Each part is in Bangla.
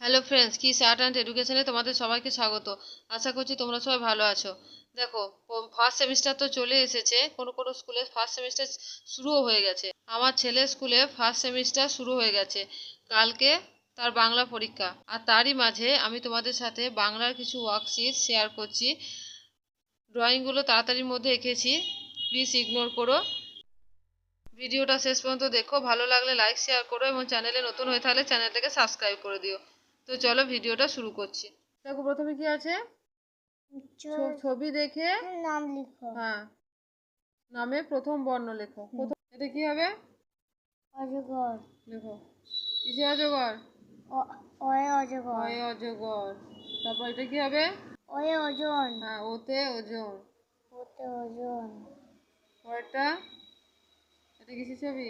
হ্যালো ফ্রেন্ডস, কিস আর্ট অ্যান্ড এডুকেশনে তোমাদের সবাইকে স্বাগত। আশা করছি তোমরা সবাই ভালো আছো। দেখো, ফার্স্ট সেমিস্টার তো চলে এসেছে, কোনো কোনো স্কুলে ফার্স্ট সেমিস্টার শুরুও হয়ে গেছে। আমার ছেলের স্কুলে ফার্স্ট সেমিস্টার শুরু হয়ে গেছে। কালকে তার বাংলা পরীক্ষা, আর তারই মাঝে আমি তোমাদের সাথে বাংলার কিছু ওয়ার্কশিট শেয়ার করছি। ড্রয়িংগুলো তাড়াতাড়ির মধ্যে এঁকেছি, প্লিজ ইগনোর করো। ভিডিওটা শেষ পর্যন্ত দেখো, ভালো লাগলে লাইক শেয়ার করো এবং চ্যানেলে নতুন হয়ে থাকলে চ্যানেলটাকে সাবস্ক্রাইব করে দিও। তো চলো ভিডিওটা শুরু করছি। দেখো, প্রথমে কি আছে, ছবি দেখে নাম লিখো। হ্যাঁ, নামে প্রথম বর্ণ লেখো। এটা কি হবে? অজগর। লেখো, কিসে অজগর? অয়ে অজগর। অয়ে অজগর। তারপর এটা কি হবে? অয়ে ওজন। হ্যাঁ, ওতে ওজন। ওতে ওজন। পরেরটা, এটা কিসের ছবি?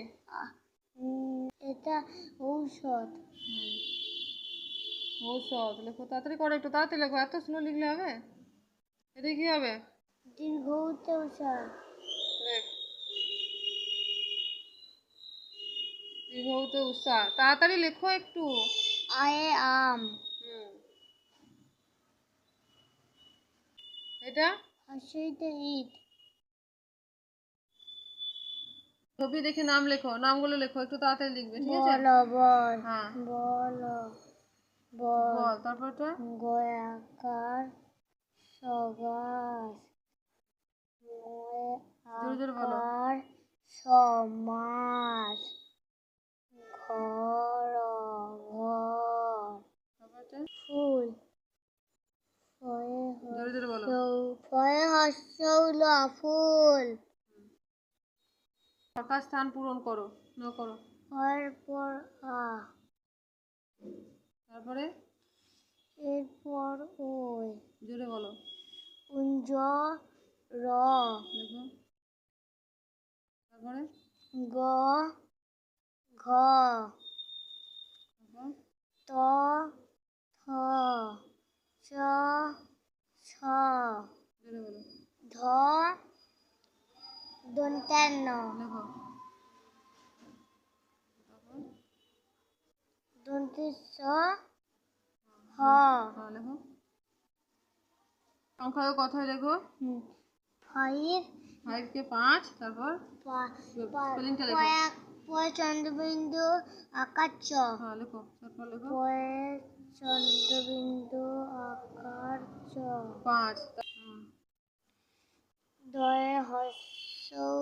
এটা ঔষধ। ঔষধ লেখো, তাড়াতাড়ি করো, একটু তাড়াতাড়ি লেখো, এত স্লো লিখলে হবে? এটা কি হবে? দীর্ঘতে ঔষধ। লেখ, দীর্ঘতে উষা, তাড়াতাড়ি লেখো একটু। আয়ে আম। এটা হাসিতে ইট। ছবি দেখে নাম লেখো, নামগুলো লেখো, একটু তাড়াতাড়ি লিখবে, ঠিক আছে? বল বল। হ্যাঁ, বল বল। তারপরটা গোয়াকার সগাস। জোরে জোরে বলো। আকার সমাস। ঘর ঘর। তারপরটা ফুল। ফয়ে জোরে জোরে বলো। ফয়ে হর্ষৌল ফুল। ফাঁকা স্থান পূরণ করো, না করো। ফয়ের পর আ। তারপরে এরপর ওই। জোরে বলো। কুঞ্জ র। লেখো, তারপরে গ ঘ। ত থ চ ছ। জোরে বলো। ধ দন্তান্ন। লেখো, তারপর দন্তিস হ। হ্যাঁ লেখো, সংখ্যায় কথায় লেখো। 5 5 কে 5, তারপর স্পেলিংটা লেখো। পয় চন্দ্রবিন্দু আকার চ। হ্যাঁ লেখো, তারপর লেখো পয়ে চন্দ্রবিন্দু আকার চ। 5। দয়ে হর্ষৌ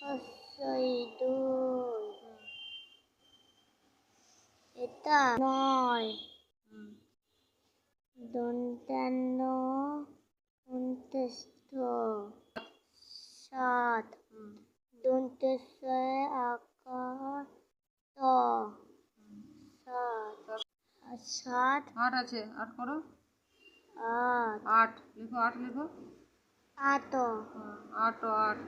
হর্ষই দুই। এটা 9। দন্তান্ন উনত্রিশ 7। দন্তেশ্বরে আকার ত। 7 8 আছে, 8 করো। 8 8 লেখো, 8 লেখো। 8 হ্যাঁ, 8 8।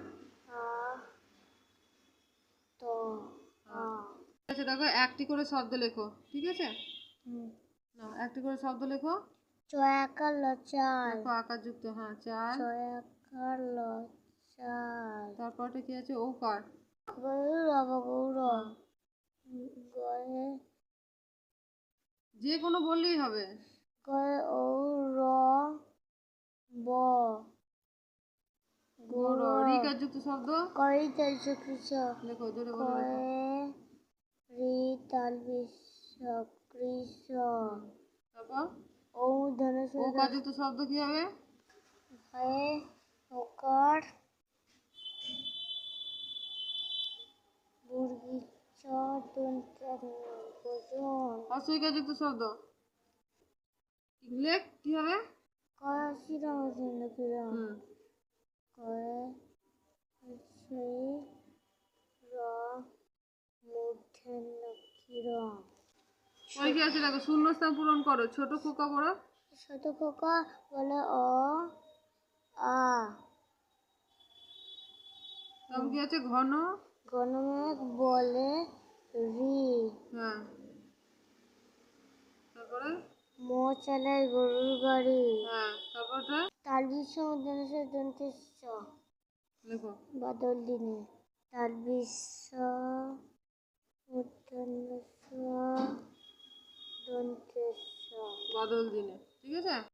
তো ঠিক আছে, দেখো একটি করে শব্দ লেখো, ঠিক আছে? না, একটি করে শব্দ লেখো। চয়াকার লচাল। দেখো আকারযুক্ত, হ্যাঁ, 4। চয়াকার লচাল। তারপরটা কি আছে? ওকার। গৌর অবগৌর। গয়ে যে কোনো বললেই হবে। গয়ে ঔ র ব। গৌর। রিকারযুক্ত শব্দ করি চাইছো কৃষ। লেখো, জোরে বলে লেখো। কয়ে রি তালবিশ কৃষ। তারপর ঔ ধনুষ ওকারযুক্ত শব্দ কি হবে? হয়ে ওকার মুরগি চ ওজন। অসইকারযুক্ত শব্দ লেখ, কি হবে? কয় শিরম কিরম। হুম, কয়ে সেই র মূর্ধন্য কিরম। পরে কি আছে দেখো, শূন্যস্থান পূরণ করো, ছোট খোকা বড়। ছোট খোকা বলে অ আ। তখন কি আছে? ঘন। গণমেঘ বলে রি। হ্যাঁ, তারপরে মো চালায় গরুর গাড়ি। হ্যাঁ, তারপরটা তালবিশ্ব উদ্যানের দন্তেশ লেখো। বাদল দিনে। তালবিশ্ব উদ্যানের দন্তেস বাদল দিনে, ঠিক আছে।